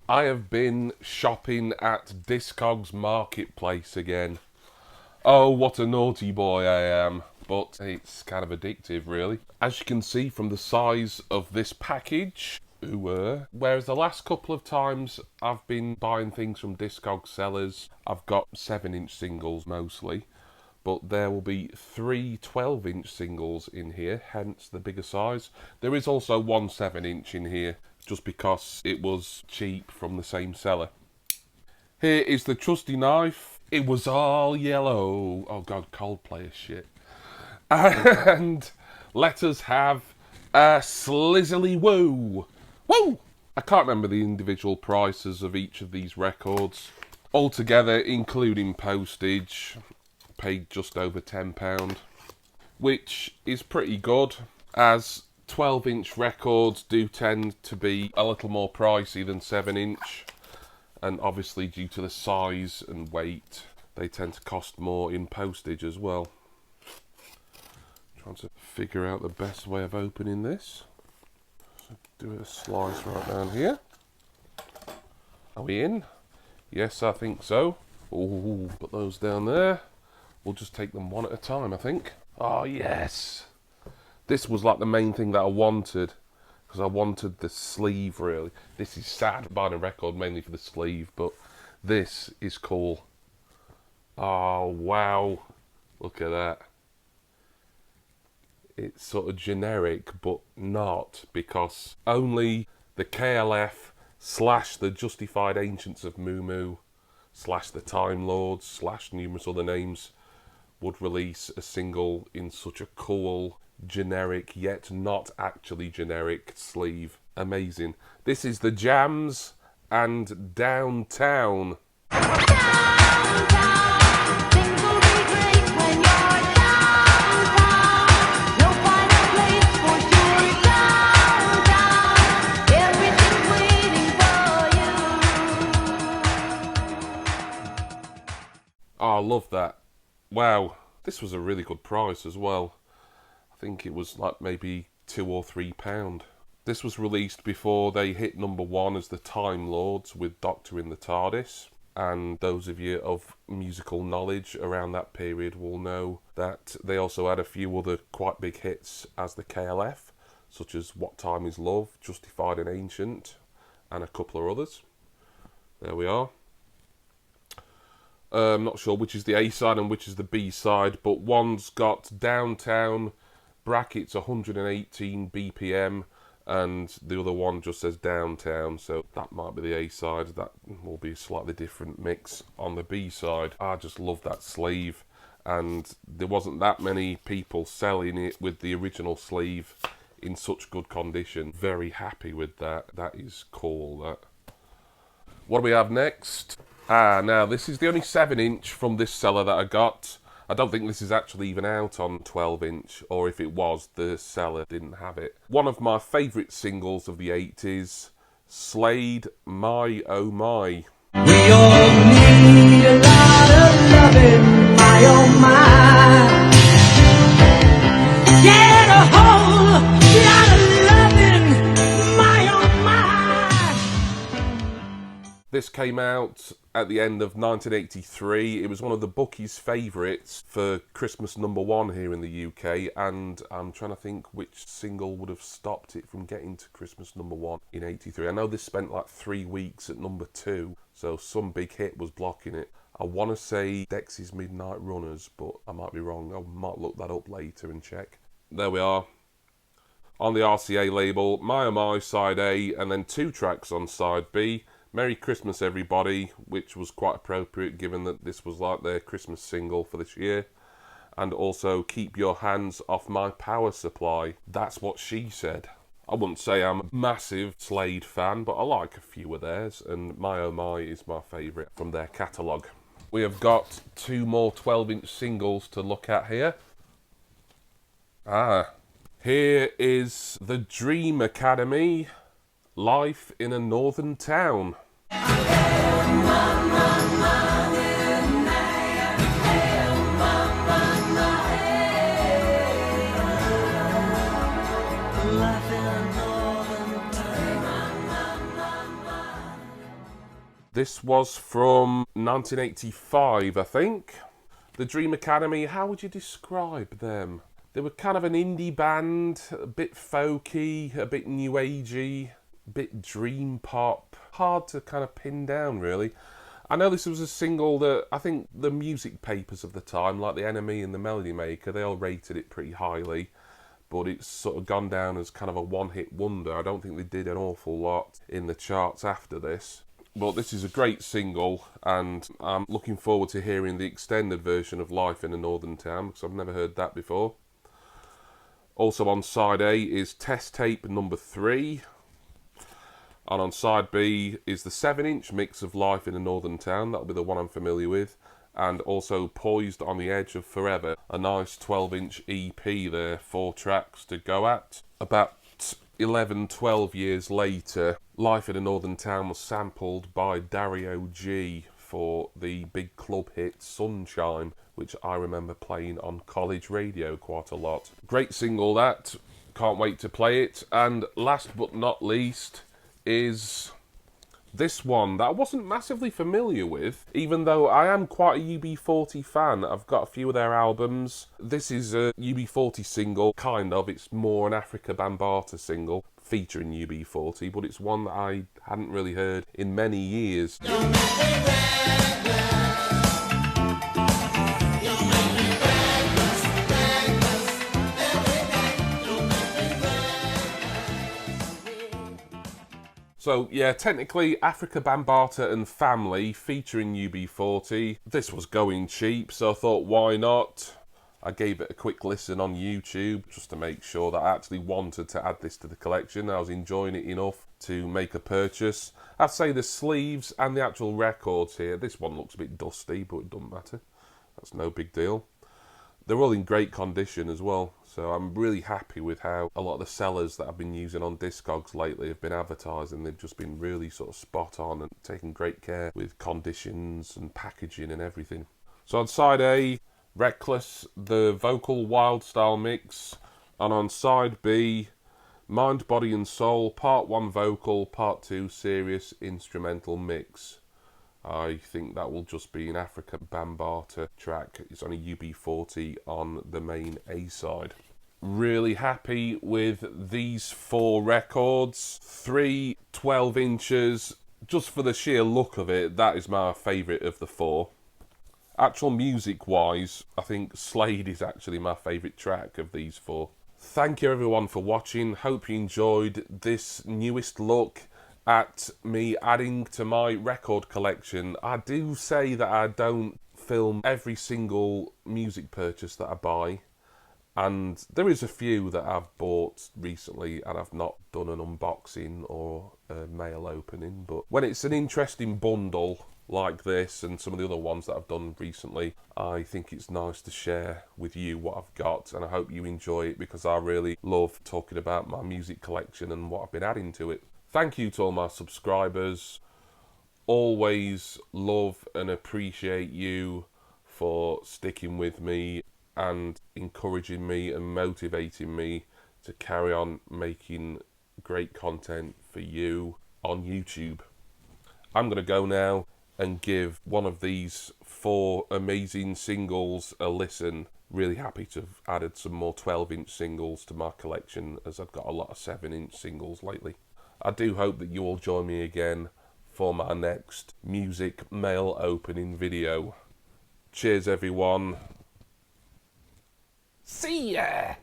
I have been shopping at Discogs Marketplace again. Oh, what a naughty boy I am. But it's kind of addictive, really. As you can see from the size of this package, whereas the last couple of times I've been buying things from Discogs sellers, I've got 7-inch singles mostly. But there will be 3 12-inch singles in here, hence the bigger size. There is also one 7-inch in here, just because it was cheap from the same seller. Here is the trusty knife. It was all yellow. Oh god, Coldplay is shit. And let us have a slizzily woo. Woo! I can't remember the individual prices of each of these records. Altogether, including postage, paid just over £10, which is pretty good, as 12-inch records do tend to be a little more pricey than 7-inch, and obviously due to the size and weight, they tend to cost more in postage as well. Trying to figure out the best way of opening this. So do a slice right down here. Are we in? Yes, I think so. Ooh, put those down there. We'll just take them one at a time, I think. Oh, yes. This was like the main thing that I wanted, because I wanted the sleeve, really. This is sad, buying a record mainly for the sleeve, but this is cool. Oh, wow. Look at that. It's sort of generic, but not, because only the KLF / the Justified Ancients of Moo Moo / the Time Lords / numerous other names would release a single in such a cool, generic, yet not actually generic sleeve. Amazing. This is the Jamz and Downtown. Oh, I love that. Wow, this was a really good price as well. I think it was like maybe £2 or £3. This was released before they hit #1 as the Time Lords with Doctor in the TARDIS. And those of you of musical knowledge around that period will know that they also had a few other quite big hits as the KLF, such as What Time Is Love, Justified and Ancient, and a couple of others. There we are. I'm not sure which is the A side and which is the B side, but one's got Downtown brackets 118 BPM, and the other one just says Downtown, so that might be the A side. That will be a slightly different mix on the B side. I just love that sleeve, and there wasn't that many people selling it with the original sleeve in such good condition. Very happy with that. That is cool, that. What do we have next? Now this is the only 7-inch from this seller that I got. I don't think this is actually even out on 12-inch, or if it was, the seller didn't have it. One of my favourite singles of the 80s, Slade My Oh My. We all need a lot of loving, my oh my. Get a whole lot of loving, my oh my. This came out at the end of 1983. It was one of the bookies' favourites for Christmas #1 here in the UK, and I'm trying to think which single would have stopped it from getting to Christmas #1 in 83. I know this spent like 3 weeks at #2, so some big hit was blocking it. I want to say Dexy's Midnight Runners, but I might be wrong. I might look that up later and check. There we are. On the RCA label, My Oh My side A, and then 2 tracks on side B. Merry Christmas Everybody, which was quite appropriate given that this was like their Christmas single for this year. And also Keep Your Hands Off My Power Supply. That's what she said. I wouldn't say I'm a massive Slade fan, but I like a few of theirs, and My Oh My is my favourite from their catalogue. We have got 2 more 12-inch singles to look at here. Here is The Dream Academy, Life in a Northern Town. This was from 1985, I think. The Dream Academy, how would you describe them? They were kind of an indie band, a bit folky, a bit new agey, a bit dream pop. Hard to kind of pin down, really. I know this was a single that I think the music papers of the time, like the NME and the Melody Maker, they all rated it pretty highly. But it's sort of gone down as kind of a one-hit wonder. I don't think they did an awful lot in the charts after this. But this is a great single, and I'm looking forward to hearing the extended version of Life in a Northern Town, because I've never heard that before. Also on side A is Test Tape number 3. And on side B is the 7-inch mix of Life in a Northern Town. That'll be the one I'm familiar with. And also Poised on the Edge of Forever. A nice 12-inch EP there, 4 tracks to go at. About 11, 12 years later, Life in a Northern Town was sampled by Dario G for the big club hit Sunshine, which I remember playing on college radio quite a lot. Great single that. Can't wait to play it. And last but not least is this one that I wasn't massively familiar with, even though I am quite a UB40 fan. I've got a few of their albums. This is a UB40 single, kind of. It's more an Africa Bambaataa single featuring UB40, but it's one that I hadn't really heard in many years. So yeah, technically Africa Bambaataa and Family featuring UB40. This was going cheap, so I thought why not? I gave it a quick listen on YouTube just to make sure that I actually wanted to add this to the collection. I was enjoying it enough to make a purchase. I'd say the sleeves and the actual records here, this one looks a bit dusty, but it doesn't matter. That's no big deal. They're all in great condition as well, so I'm really happy with how a lot of the sellers that I've been using on Discogs lately have been advertising. They've just been really sort of spot on and taking great care with conditions and packaging and everything. So on side A, Reckless, the vocal wild style mix, and on side B, Mind, Body and Soul, part 1 vocal, part 2 serious instrumental mix. I think that will just be an Africa Bambaataa track. It's on a UB40 on the main A side. Really happy with these 4 records. 3 12 inches. Just for the sheer look of it, that is my favourite of the 4. Actual music wise, I think Slade is actually my favourite track of these 4. Thank you everyone for watching. Hope you enjoyed this newest look at me adding to my record collection. I do say that I don't film every single music purchase that I buy, and there is a few that I've bought recently and I've not done an unboxing or a mail opening, but when it's an interesting bundle like this and some of the other ones that I've done recently, I think it's nice to share with you what I've got, and I hope you enjoy it because I really love talking about my music collection and what I've been adding to it. Thank you to all my subscribers. Always love and appreciate you for sticking with me and encouraging me and motivating me to carry on making great content for you on YouTube. I'm going to go now and give one of these 4 amazing singles a listen. Really happy to have added some more 12-inch singles to my collection, as I've got a lot of 7-inch singles lately. I do hope that you will join me again for my next music mail opening video. Cheers everyone. See ya!